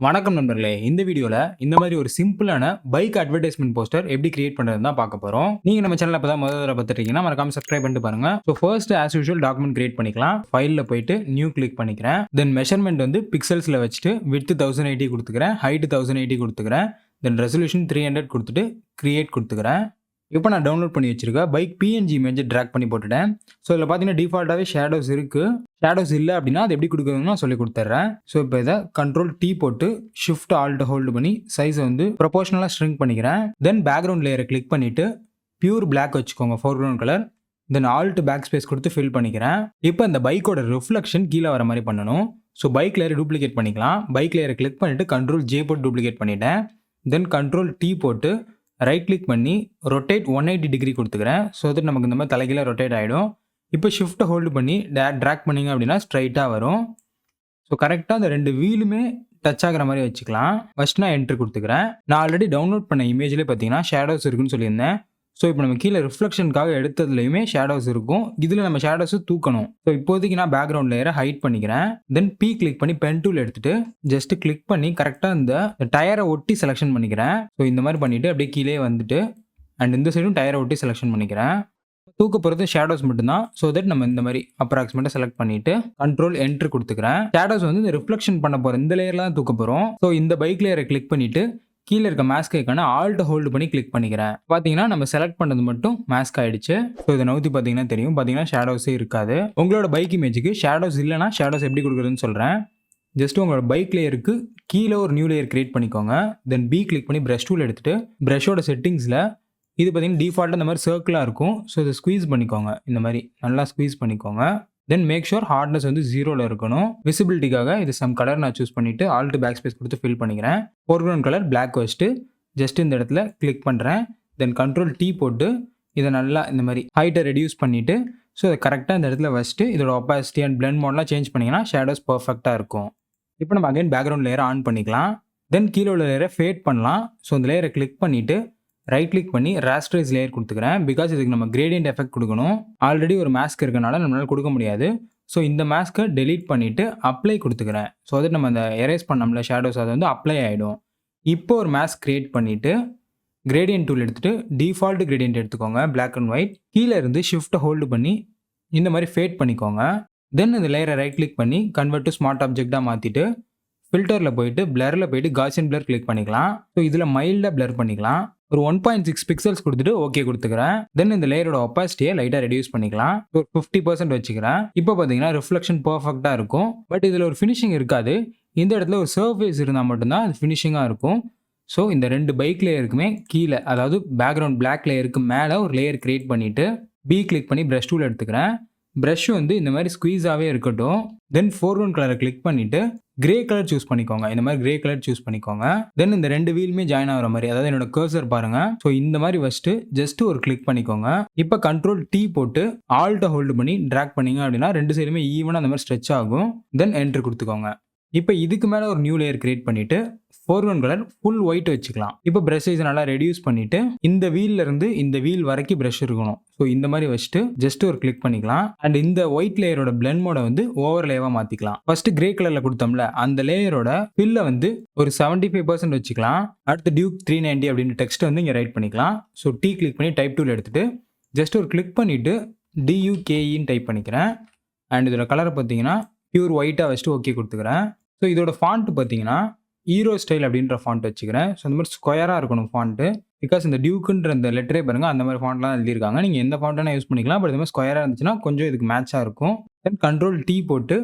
வணக்கம் நண்பர்களே. இந்த வீடியோல இந்த மாதிரி ஒரு சிம்பிளான பைக் அட்வர்டைஸ்மென்ட் போஸ்டர் எப்படி கிரியேட் பண்றதுன்னு தான் பார்க்க போறோம். நீங்க நம்ம சேனல்ல இப்பதான் முதல் தடவை பார்த்துட்டீங்கன்னா மறக்காம சப்ஸ்கிரைப் பண்ணிட்டு பாருங்க. So first as usual document create பண்ணிக்கலாம். ஃபைல்ல போயிட்டு நியூ கிளிக் பண்ணிக்கிறேன். தென் மெஷர்மெண்ட் வந்து பிக்சல்ஸ்ல வச்சுட்டு விட்த் 1080 கொடுத்துக்கிறேன், ஹைட் 1080 கொடுத்துக்கிறேன். தென் ரெசல்யூஷன் 300 கொடுத்துட்டு கிரியேட் கொடுத்துக்கிறேன். இப்போ நான் டவுன்லோட் பண்ணி வச்சிருக்கேன் பைக் பிஎன்ஜி இமேஜ் ட்ராக் பண்ணி போட்டுட்டேன். ஸோ இதில் பார்த்தீங்கன்னா டிஃபால்ட்டாகவே ஷேடோஸ் இருக்குது. ஷேடோஸ் இல்லை அப்படின்னா அது எப்படி கொடுக்குறதுன்னு நான் சொல்லி கொடுத்துட்றேன். ஸோ இப்போ இதை கண்ட்ரோல் T போட்டு ஷிஃப்ட் ஆல்ட் ஹோல்டு பண்ணி சைஸை வந்து ப்ரொபோஷனலாக ஸ்ட்ரிங்க் பண்ணிக்கிறேன். தென் பேக்ரவுண்ட் லேயரை கிளிக் பண்ணிவிட்டு பியூர் பிளாக் வச்சுக்கோங்க, ஃபோர்க்ரவுண்ட் கலர். தென் ஆல்ட் பேக் ஸ்பேஸ் கொடுத்து ஃபில் பண்ணிக்கிறேன். இப்போ இந்த பைக்கோட ரிஃப்ளெக்ஷன் கீழே வர மாதிரி பண்ணணும். ஸோ பைக் லேயரை டூப்ளிகேட் பண்ணிக்கலாம். பைக் லேயரை கிளிக் பண்ணிவிட்டு கண்ட்ரோல் J போட்டு டூப்ளிகேட் பண்ணிட்டேன். தென் கண்ட்ரோல் T போட்டு ரைட் கிளிக் பண்ணி ரொட்டேட் 180 டிகிரி கொடுத்துக்கிறேன். ஸோ அது நமக்கு இந்த மாதிரி தலைகீழ ரொட்டேட் ஆகிடும். இப்போ ஷிஃப்ட்டை ஹோல்டு பண்ணி ட்ராக் பண்ணிங்க அப்படின்னா ஸ்ட்ரைட்டாக வரும். ஸோ கரெக்டாக அந்த ரெண்டு வீலுமே டச் ஆகிற மாதிரி வச்சுக்கலாம். ஃபஸ்ட் நான் என்ட்ரு கொடுத்துக்கிறேன். நான் ஆல்ரெடி டவுன்லோட் பண்ண இமேஜ்லேயே பார்த்தீங்கன்னா ஷேடோஸ் இருக்குன்னு சொல்லியிருந்தேன். ஸோ இப்போ நம்ம கீழே ரிஃப்ளெக்ஷனுக்காக எடுத்ததுலையுமே ஷேடோஸ் இருக்கும். இதில் நம்ம ஷேடோஸை தூக்கணும். ஸோ இப்போதைக்கு நான் பேக்ரவுண்ட் லேயரை ஹைட் பண்ணிக்கிறேன். தென் P கிளிக் பண்ணி பென் டூல் எடுத்துட்டு ஜஸ்ட் கிளிக் பண்ணி கரெக்டாக இந்த டயரை ஒட்டி செலெக்ஷன் பண்ணிக்கிறேன். ஸோ இந்த மாதிரி பண்ணிவிட்டு அப்படியே கீழே வந்துட்டு அண்ட் இந்த சைடும் டயரை ஒட்டி செலெக்ஷன் பண்ணிக்கிறேன். தூக்க போகிறது ஷேடோஸ் மட்டும்தான். ஸோ தட் நம்ம இந்த மாதிரி அப்ராக்சிமேட்டாக செலக்ட் பண்ணிவிட்டு கண்ட்ரோல் என்ட்ரு கொடுத்துக்கிறேன். ஷேடோஸ் வந்து இந்த ரிஃப்ளெக்ஷன் பண்ண போகிற இந்த லேயரில் தான் தூக்க போகிறோம். ஸோ இந்த பைக் லேயரை கிளிக் பண்ணிவிட்டு கீழே இருக்க மாஸ்க் ஐக்கான ஆல்ட் ஹோல்டு பண்ணி கிளிக் பண்ணிக்கிறேன். பார்த்தீங்கன்னா நம்ம செலக்ட் பண்ணது மட்டும் மாஸ்க் ஆயிடுச்சு. ஸோ இதை நவுத்தி பார்த்தீங்கன்னா தெரியும். பார்த்தீங்கன்னா ஷேடோஸே இருக்காது. உங்களோட பைக் இமேஜுக்கு ஷேடோஸ் இல்லைனா ஷேடோஸ் எப்படி கொடுக்குறதுன்னு சொல்கிறேன். ஜஸ்ட் உங்களோட பைக் லேயருக்கு கீழே ஒரு நியூ லேயர் கிரியேட் பண்ணிக்கோங்க. தென் B கிளிக் பண்ணி ப்ரஷ் டூல் எடுத்துட்டு ப்ரஷோட செட்டிங்ஸில் இது பார்த்தீங்கன்னா டிஃபால்ட்டாக இந்த மாதிரி சர்க்கிளாக இருக்கும். ஸோ இதை ஸ்குவீஸ் பண்ணிக்கோங்க. இந்த மாதிரி நல்லா ஸ்குவீஸ் பண்ணிக்கோங்க. தென் மேக் ஷூர் ஹார்ட்னஸ் வந்து 0ல் இருக்கணும். விசிபிலிட்டிக்காக இது சம் கலர் நான் சூஸ் பண்ணிவிட்டு ஆல்ட் பேக் ஸ்பேஸ் கொடுத்து ஃபில் பண்ணிக்கிறேன். ஃபோர்க்ரவுண்ட் கலர் பிளாக் வச்சுட்டு ஜஸ்ட் இந்த இடத்துல கிளிக் பண்ணுறேன். தென் கண்ட்ரோல் T போட்டு இதை நல்லா இந்த மாதிரி ஹைட்டை ரெடியூஸ் பண்ணிவிட்டு ஸோ அதை கரெக்டாக இந்த இடத்துல வச்சுட்டு இதோட ஒப்பாசிட்டி அண்ட் பிளெண்ட் மோட்லாம் சேஞ்ச் பண்ணிங்கன்னா ஷேடோஸ் பர்ஃபெக்டாக இருக்கும். இப்போ நம்ம அகைன் பேக்ரவுண்ட் லேயரை ஆன் பண்ணிக்கலாம். தென் கீழே உள்ள லேயரை ஃபேட் பண்ணலாம். ஸோ இந்த லேயரை கிளிக் பண்ணிவிட்டு ரைட் கிளிக் பண்ணி ராஸ்டரைஸ் லேயர் கொடுத்துக்கிறேன். பிகாஸ் இதுக்கு நம்ம கிரேடியன்ட் எஃபெக்ட் கொடுக்கணும். ஆல்ரெடி ஒரு மாஸ்க் இருக்கனால நம்மளால கொடுக்க முடியாது. ஸோ இந்த மாஸ்க்கை டெலீட் பண்ணிவிட்டு அப்ளை கொடுத்துக்கிறேன். ஸோ அது நம்ம அந்த எரேஸ் பண்ணோம்ல ஷேடோஸ் அது வந்து அப்ளை ஆகிடும். இப்போ ஒரு மாஸ்க் கிரியேட் பண்ணிவிட்டு கிரேடியன்ட் டூல் எடுத்துகிட்டு டிஃபால்ட் கிரேடியன்ட் எடுத்துக்கோங்க, பிளாக் அண்ட் ஒயிட். கீழே இருந்து ஷிஃப்ட்டை ஹோல்டு பண்ணி இந்த மாதிரி ஃபேட் பண்ணிக்கோங்க. தென் இந்த லேயரை ரைட் கிளிக் பண்ணி கன்வெர்ட் டு ஸ்மார்ட் ஆப்ஜெக்டாக மாற்றிட்டு ஃபில்டரில் போயிட்டு பிளரில் போயிட்டு காசியன் பிளர் கிளிக் பண்ணிக்கலாம். ஸோ இதில் மைல்டாக பிளர் பண்ணிக்கலாம். ஒரு 1.6 பிக்சல்ஸ் கொடுத்துட்டு ஓகே கொடுத்துக்கிறேன். தென் இந்த லேயரோட ஒப்பாசிட்டியை லைட்டாக ரெடியூஸ் பண்ணிக்கலாம். ஒரு 50% வச்சுக்கிறேன். இப்போ பார்த்தீங்கன்னா ரிஃப்ளெக்ஷன் பர்ஃபெக்டாக இருக்கும். பட் இதில் ஒரு ஃபினிஷிங் இருக்காது. இந்த இடத்துல ஒரு சர்ஃபேஸ் இருந்தால் மட்டும்தான் அது ஃபினிஷிங்காக இருக்கும். ஸோ இந்த ரெண்டு பைக் லேயருக்குமே கீழே, அதாவது பேக்ரவுண்ட் பிளாக் லேயருக்கு மேலே ஒரு லேயர் கிரியேட் பண்ணிவிட்டு B கிளிக் பண்ணி ப்ரஷ் டூல் எடுத்துக்கிறேன். ப்ரஷ் வந்து இந்த மாதிரி ஸ்குவீஸாகவே இருக்கட்டும். தென் ஃபோர்க்ரவுண்ட் கலரை கிளிக் பண்ணிவிட்டு கிரே கலர் சூஸ் பண்ணிக்கோங்க. இந்த மாதிரி கிரே கலர் சூஸ் பண்ணிக்கோங்க. தென் இந்த ரெண்டு வீலுமே ஜாயின் ஆகிற மாதிரி, அதாவது என்னோட கர்சர் பாருங்க. ஸோ இந்த மாதிரி வச்சுட்டு ஜஸ்ட் ஒரு கிளிக் பண்ணிக்கோங்க. இப்போ கண்ட்ரோல் T போட்டு ஆல்ட்டை ஹோல்டு பண்ணி ட்ராக் பண்ணிங்க அப்படின்னா ரெண்டு சைடுமே ஈவனாக அந்த மாதிரி ஸ்ட்ரெச் ஆகும். தென் என்ட்ரு கொடுத்துக்கோங்க. இப்போ இதுக்கு மேலே ஒரு நியூ லேயர் கிரியேட் பண்ணிவிட்டு ஃபோர்க்ரவுண்ட் கலர் ஃபுல் ஒயிட் வச்சுக்கலாம். இப்போ ப்ரஷ் சைஸ் நல்லா ரெடியூஸ் பண்ணிவிட்டு இந்த வீல்ல இருந்து இந்த வீல் வரைக்கும் ப்ரஷ் இருக்கணும். ஸோ இந்த மாதிரி வச்சுட்டு ஜஸ்ட் ஒரு கிளிக் பண்ணிக்கலாம். அண்ட் இந்த ஒயிட் லேயரோட பிளெண்ட் மோட வந்து ஓவர் லேயராக மாற்றிக்கலாம். ஃபர்ஸ்ட் கிரே கலரில் கொடுத்தோம்ல அந்த லேயரோட ஃபில்லை வந்து ஒரு 75% வச்சுக்கலாம். அடுத்து டியூக் 390 அப்படின்னு டெக்ஸ்ட் வந்து இங்கே ரைட் பண்ணிக்கலாம். ஸோ T கிளிக் பண்ணி டைப் டூல் எடுத்துட்டு ஜஸ்ட் ஒரு கிளிக் பண்ணிவிட்டு DUKEன்னு டைப் பண்ணிக்கிறேன். அண்ட் இதோட கலரை பார்த்தீங்கன்னா பியூர் ஒயிட்டாக வச்சுட்டு ஓகே கொடுத்துக்கிறேன். ஸோ இதோட ஃபாண்ட் பார்த்தீங்கன்னா ஹீரோ ஸ்டைல் அப்படின்ற ஃபாண்ட் வச்சுக்கிறேன். ஸோ இந்த மாதிரி ஸ்கொயராக இருக்கணும் ஃபாண்ட்டு. பிகாஸ் இந்த டியூக்குன்ற இந்த லெட்டரே பாருங்கள் அந்த மாதிரி ஃபாண்ட்லாம் எழுதியிருக்காங்க. நீங்கள் எந்த ஃபாண்ட்டாக யூஸ் பண்ணிக்கலாம். பட் இந்த மாதிரி ஸ்கொயராக இருந்துச்சுன்னா கொஞ்சம் இதுக்கு மேட்சாக இருக்கும். தென் கண்ட்ரோல் T போட்டு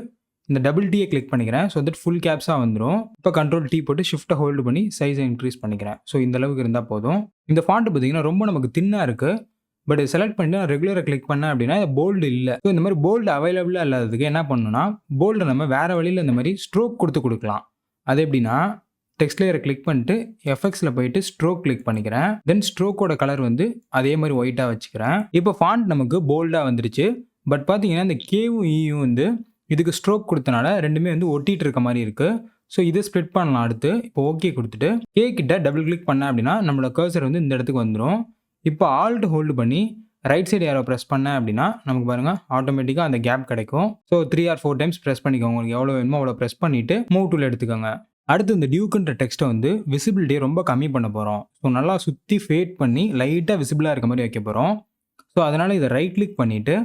இந்த டபுள் டீயை கிளிக் பண்ணிக்கிறேன். ஸோ தட் ஃபுல் கேப்ஸாக வந்துடும். இப்போ கண்ட்ரோல் T போட்டு ஷிஃப்ட்டை ஹோல்டு பண்ணி சைஸை இன்க்ரீஸ் பண்ணிக்கிறேன். ஸோ இந்த அளவுக்கு இருந்தால் போதும். இந்த ஃபாண்ட்டு பார்த்தீங்கன்னா ரொம்ப நமக்கு தின்னாக இருக்குது. பட் செலக்ட் பண்ணிட்டு நான் ரெகுலராக கிளிக் பண்ணேன் அப்படின்னா போல்டு இல்லை. ஸோ இந்த மாதிரி போல்டு அவைலபிளாக இல்லாததுக்கு என்ன பண்ணணும்னா போல்டு நம்ம வேறு வழியில் இந்த மாதிரி ஸ்ட்ரோக் கொடுக்கலாம். அது எப்படின்னா டெக்ஸ்ட் லேயரை கிளிக் பண்ணிட்டு எஃபெக்ட்ஸில் போயிட்டு ஸ்ட்ரோக் கிளிக் பண்ணிக்கிறேன். தென் ஸ்ட்ரோக்கோட கலர் வந்து அதே மாதிரி ஒயிட்டாக வச்சுக்கிறேன். இப்போ ஃபாண்ட் நமக்கு போல்டாக வந்துருச்சு. பட் பார்த்தீங்கன்னா இந்த கேவும் ஈயும் வந்து இதுக்கு ஸ்ட்ரோக் கொடுத்தனால ரெண்டுமே வந்து ஒட்டிகிட்டு இருக்க மாதிரி இருக்குது. ஸோ இதை ஸ்ப்ளிட் பண்ணலாம். அடுத்து இப்போ ஓகே கொடுத்துட்டு கே கிட்ட டபுள் கிளிக் பண்ணேன் அப்படின்னா நம்மளோட கர்சர் வந்து இந்த இடத்துக்கு வந்துடும். இப்போ ஆல்ட் ஹோல்டு பண்ணி ரைட் சைடு யாரோ ப்ரெஸ் பண்ணேன் அப்படின்னா நமக்கு பாருங்கள் ஆட்டோமேட்டிக்காக அந்த கேப் கிடைக்கும். ஸோ 3 or 4 டைம்ஸ் ப்ரெஸ் பண்ணிக்கோங்க. உங்களுக்கு எவ்வளோ வேணுமோ அவ்வளோ ப்ரெஸ் பண்ணிவிட்டு மூவ் டூல் எடுத்துக்கோங்க. அடுத்து இந்த டியூக்குன்ற டெக்ஸ்ட்டை வந்து விசிபிலிட்டியை ரொம்ப கம்மி பண்ண போகிறோம். ஸோ நல்லா சுற்றி ஃபேட் பண்ணி லைட்டாக விசிபிளாக இருக்க மாதிரி வைக்க போகிறோம். ஸோ அதனால் இதை ரைட் கிளிக் பண்ணிவிட்டு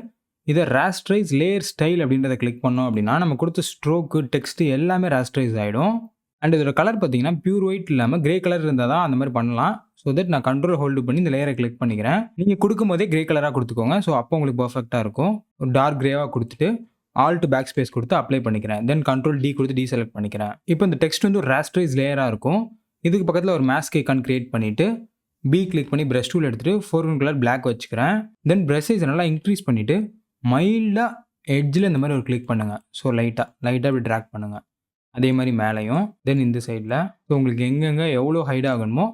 இதை ராஸ்ட்ரைஸ் லேயர் ஸ்டைல் அப்படின்றத கிளிக் பண்ணோம் அப்படின்னா நம்ம கொடுத்த ஸ்ட்ரோக்கு டெக்ஸ்ட்டு எல்லாமே ராஸ்ட்ரைஸ் ஆகிடும். அண்ட் இதோட கலர் பார்த்தீங்கன்னா பியூர் ஒயிட் இல்லாமல் கிரே கலர் இருந்தால் தான் அந்த மாதிரி பண்ணலாம். ஸோ தட் நான் கண்ட்ரோல் ஹோல்டு பண்ணி இந்த லேயரை கிளிக் பண்ணிக்கிறேன். நீங்கள் கொடுக்கும் போதே கிரே கலராக கொடுத்துக்கோங்க. ஸோ அப்போ உங்களுக்கு பர்ஃபெக்டாக இருக்கும். ஒரு டார்க் கிரேவாக கொடுத்துட்டு ஆல்ட் பேக் ஸ்பேஸ் கொடுத்து அப்ளை பண்ணிக்கிறேன். தென் கண்ட்ரோல் டி கொடுத்து டீசெலக்ட் பண்ணிக்கிறேன். இப்போ இந்த டெக்ஸ்ட் வந்து ஒரு ராஸ்ட்ரைஸ் லேயராக இருக்கும். இதுக்கு பக்கத்தில் ஒரு மாஸ்க் ஐக்கான் கிரியேட் பண்ணிவிட்டு பி கிளிக் பண்ணி ப்ரஷ் டூல் எடுத்துகிட்டு ஃபோர்க்ரவுண்ட் கலர் பிளாக் வச்சுக்கிறேன். தென் ப்ரஷ் சைஸ் நல்லா இன்க்ரீஸ் பண்ணிவிட்டு மைல்டாக எட்ஜில் இந்த மாதிரி ஒரு கிளிக் பண்ணுங்கள். ஸோ லைட்டாக இப்படி ட்ராக் பண்ணுங்கள். அதே மாதிரி மேலேயும் தென் இந்த சைடில் ஸோ உங்களுக்கு எங்கெங்கே எவ்வளோ ஹைட் ஆகணுமோ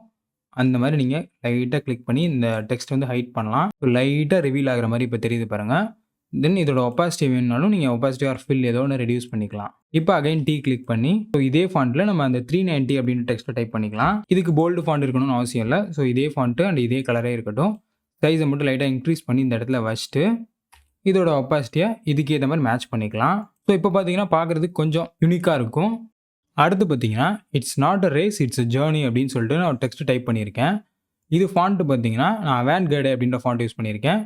அந்த மாதிரி நீங்கள் லைட்டாக கிளிக் பண்ணி இந்த டெக்ஸ்ட் வந்து ஹைட் பண்ணலாம். ஸோ லைட்டாக ரிவீல் ஆகிற மாதிரி இப்போ தெரியுது பாருங்கள். தென் இதோட ஒப்பாசிட்டி வேணுனாலும் நீங்கள் ஒப்பாசிட்டி ஆர் ஃபில் ஏதோ ஒன்று ரெடியூஸ் பண்ணிக்கலாம். இப்போ அகைன் டி கிளிக் பண்ணி ஸோ இதே ஃபாண்ட்டில் நம்ம அந்த 390 அப்படின்னு டெக்ஸ்ட்டை டைப் பண்ணிக்கலாம். இதுக்கு போல்டு ஃபாண்ட் இருக்கணும்னு அவசியம் இல்லை. ஸோ இதே ஃபாண்ட்டு அண்ட் இதே கலரே இருக்கட்டும். சைஸை மட்டும் லைட்டாக இன்க்ரீஸ் பண்ணி இந்த இடத்துல வச்சுட்டு இதோட ஒப்பாசிட்டியை இதுக்கு ஏற்ற மாதிரி மேட்ச் பண்ணிக்கலாம். ஸோ இப்போ பார்த்தீங்கன்னா பார்க்குறதுக்கு கொஞ்சம் யூனிக்காக இருக்கும். அடுத்து பார்த்தீங்கன்னா it's not a race it's a journey அப்படின்னு சொல்லிட்டு நான் ஒரு டெக்ஸ்ட் டைப் பண்ணியிருக்கேன். இது ஃபாண்ட்டு பார்த்தீங்கன்னா நான் அவான்கர்டு அப்படின்ற ஃபாண்ட் யூஸ் பண்ணியிருக்கேன்.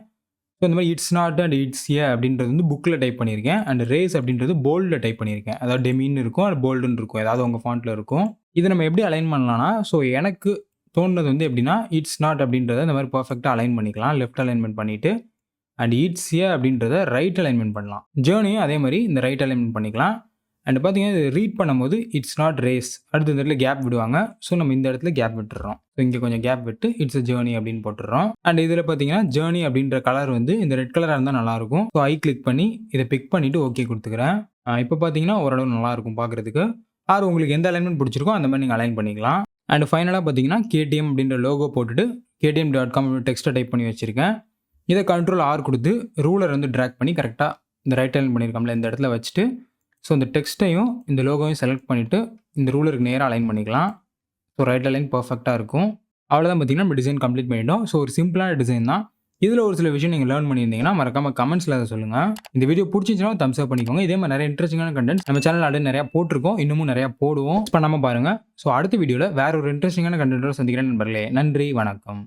ஸோ இந்த மாதிரி இட்ஸ் நாட் அண்ட் இட்ஸ் ஏ அப்படின்றது வந்து புக்கில் டைப் பண்ணியிருக்கேன். அண்ட் ரேஸ் அப்படின்றது போல்டில் டைப் பண்ணியிருக்கேன். அதாவது டெமின்னு இருக்கும் அது போல்டுன்னு இருக்கும். ஏதாவது உங்கள் ஃபாண்ட்டில் இருக்கும். இதை நம்ம எப்படி அலைன் பண்ணலாம்னா ஸோ எனக்கு தோணுனது வந்து எப்படின்னா இட்ஸ் நாட் அப்படின்றத இந்த மாதிரி பர்ஃபெக்டாக அலைன் பண்ணிக்கலாம். லெஃப்ட் அலைன்மெண்ட் பண்ணிவிட்டு அண்ட் இட்ஸ் ஏ அப்படின்றத ரைட் அலைன்மெண்ட் பண்ணலாம். ஜேர்னியும் அதே மாதிரி இந்த ரைட் அலைன்மெண்ட் பண்ணிக்கலாம். அண்ட் பார்த்தீங்கன்னா இது ரீட் பண்ணும்போது இட்ஸ் நாட் ரேஸ் அடுத்த இந்த இடத்துல கேப் விடுவாங்க. ஸோ நம்ம இந்த இடத்துல கேப் விட்டுறோம். ஸோ இங்கே கொஞ்சம் கேப் விட்டு இட்ஸ் அ ஜேர்னி அப்படின்னு போட்டுடுறோம். அண்ட் இதில் பார்த்தீங்கன்னா ஜேர்னி அப்படின்ற கலர் வந்து இந்த ரெட் கலராக இருந்தால் நல்லாயிருக்கும். ஸோ ஐ கிளிக் பண்ணி இதை பிக் பண்ணிவிட்டு ஓகே கொடுத்துக்கிறேன். இப்போ பார்த்தீங்கன்னா ஓரளவு நல்லாயிருக்கும் பார்க்குறதுக்கு. ஆர் உங்களுக்கு எந்த அலைன்மெண்ட் பிடிச்சிருக்கோ அந்த மாதிரி நீங்கள் அலைன் பண்ணிக்கலாம். அண்ட் ஃபைனலாக பார்த்தீங்கன்னா KTM அப்படின்ற லோகோ போட்டுட்டு KTM.com டெக்ஸ்ட்டை டைப் பண்ணி வச்சுருக்கேன். இதை கண்ட்ரோல் ஆர் கொடுத்து ரூலர் வந்து ட்ராக் பண்ணி கரெக்டாக இந்த ரைட் அலைன் பண்ணியிருக்கோம்ல இந்த இடத்துல வச்சுட்டு ஸோ இந்த டெக்ஸ்ட்டையும் இந்த லோகோவையும் செலக்ட் பண்ணிவிட்டு இந்த ரூலருக்கு நேராக அலைன் பண்ணிக்கலாம். ஸோ ரைட் அலைன் பர்ஃபெக்டாக இருக்கும். அவ்வளோதான் பார்த்தீங்கன்னா நம்ம டிசைன் கம்ப்ளீட் பண்ணிட்டோம். ஸோ ஒரு சிம்பிளான டிசைன் தான். இதில் ஒரு சில விஷயம் நீங்கள் லேர்ன் பண்ணியிருந்தீங்கன்னா மறக்காம கமெண்ட்ஸில் அதை சொல்லுங்கள். இந்த வீடியோ பிடிச்சிச்சுன்னா தம்ஸ் அப் பண்ணிக்கோங்க. இதே மாதிரி நிறைய இன்ட்ரெஸ்டிங்கான கண்டென்ட் நம்ம சேனல் ஆல்ரெடி நிறையா போட்டிருக்கோம். இன்னமும் நிறையா போடுவோம். பண்ணாமல் பாருங்கள். ஸோ அடுத்த வீடியோவில் வேற ஒரு இன்ட்ரெஸ்டிங்கான கண்டென்ட்டோட சந்திக்கிறேன் நண்பர்களே. நன்றி, வணக்கம்.